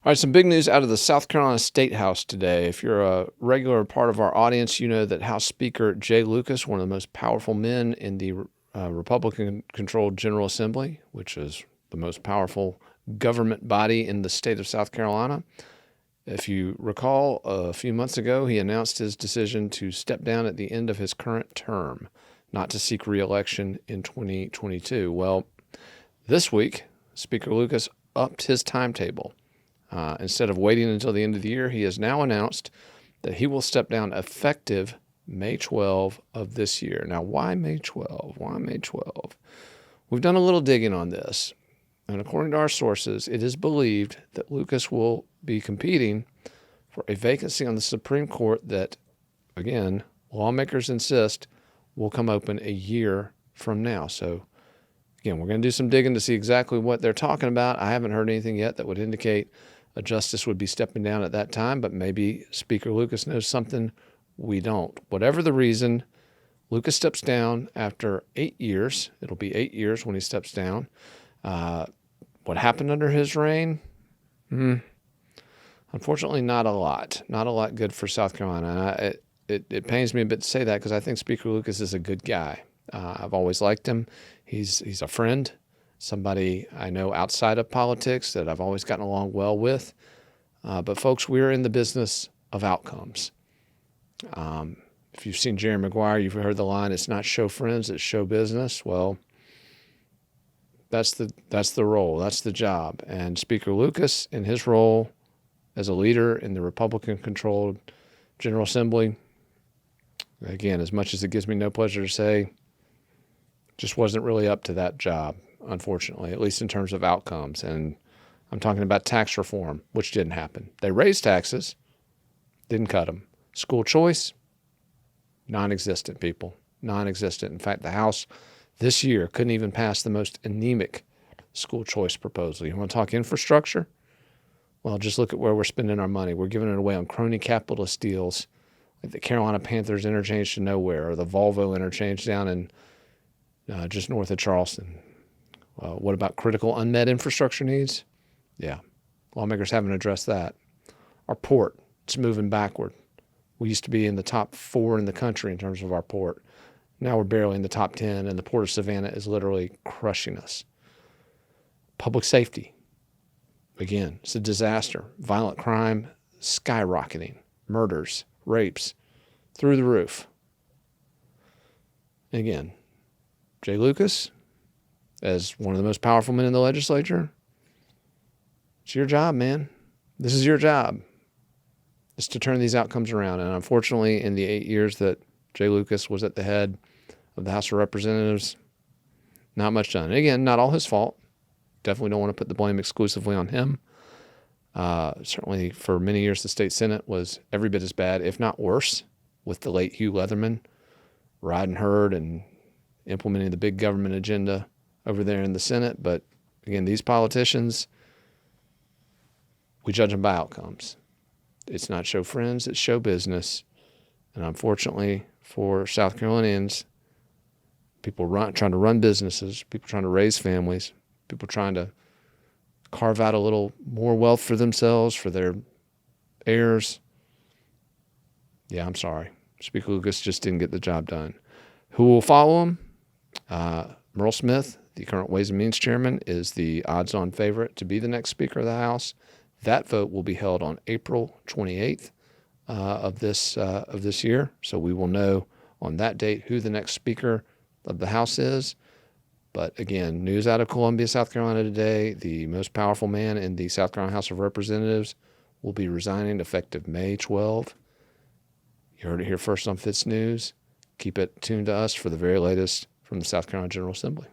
All right, some big news out of the South Carolina State House today. If you're a regular part of our audience, you know that House Speaker Jay Lucas, one of the most powerful men in the Republican-controlled General Assembly, which is the most powerful government body in the state of South Carolina. If you recall, a few months ago, he announced his decision to step down at the end of his current term, not to seek re-election in 2022. Well, this week, Speaker Lucas upped his timetable. Instead of waiting until the end of the year, he has now announced that he will step down effective May 12 of this year. Now, why May 12? Why May 12? We've done a little digging on this, and according to our sources, it is believed that Lucas will be competing for a vacancy on the Supreme Court that, again, lawmakers insist will come open a year from now. So, again, we're going to do some digging to see exactly what they're talking about. I haven't heard anything yet that would indicate a justice would be stepping down at that time, but maybe Speaker Lucas knows something we don't. Whatever the reason, Lucas steps down after 8 years. It'll be 8 years when he steps down. What happened under his reign? Unfortunately, not a lot. Not a lot good for South Carolina. It pains me a bit to say that because I think Speaker Lucas is a good guy. I've always liked him. He's a friend, somebody I know outside of politics that I've always gotten along well with. But folks, we're in the business of outcomes. If you've seen Jerry Maguire, you've heard the line, "It's not show friends, it's show business." Well, that's the role, that's the job. And Speaker Lucas, in his role as a leader in the Republican-controlled General Assembly, again, as much as it gives me no pleasure to say, just wasn't really up to that job, unfortunately, at least in terms of outcomes. And I'm talking about tax reform, which didn't happen. They raised taxes, didn't cut them. School choice, non-existent, people, non-existent. In fact, the House this year couldn't even pass the most anemic school choice proposal. You want to talk infrastructure? Well, just look at where we're spending our money. We're giving it away on crony capitalist deals like the Carolina Panthers interchange to nowhere or the Volvo interchange down in just north of Charleston. What about critical unmet infrastructure needs? Yeah, lawmakers haven't addressed that. Our port, it's moving backward. We used to be in the top 4 in the country in terms of our port. Now we're barely in the top 10, and the Port of Savannah is literally crushing us. Public safety, again, it's a disaster. Violent crime skyrocketing. Murders, rapes, through the roof. And again, Jay Lucas, as one of the most powerful men in the legislature, it's your job, man. This is your job. It's to turn these outcomes around. And unfortunately, in the 8 years that Jay Lucas was at the head of the House of Representatives, not much done. And again, not all his fault. Definitely don't want to put the blame exclusively on him. Certainly for many years, the state Senate was every bit as bad, if not worse, with the late Hugh Leatherman riding herd and implementing the big government agenda over there in the Senate. But again, these politicians, we judge them by outcomes. It's not show friends, it's show business. And unfortunately for South Carolinians, people trying to run businesses, people trying to raise families, people trying to carve out a little more wealth for themselves, for their heirs. Yeah, I'm sorry. Speaker Lucas just didn't get the job done. Who will follow him? Merle Smith, the current Ways and Means Chairman, is the odds-on favorite to be the next Speaker of the House. That vote will be held on April 28th of this year. So we will know on that date who the next Speaker of the House is. But again, news out of Columbia, South Carolina today, the most powerful man in the South Carolina House of Representatives will be resigning effective May 12. You heard it here first on FITSNews. Keep it tuned to us for the very latest from the South Carolina General Assembly.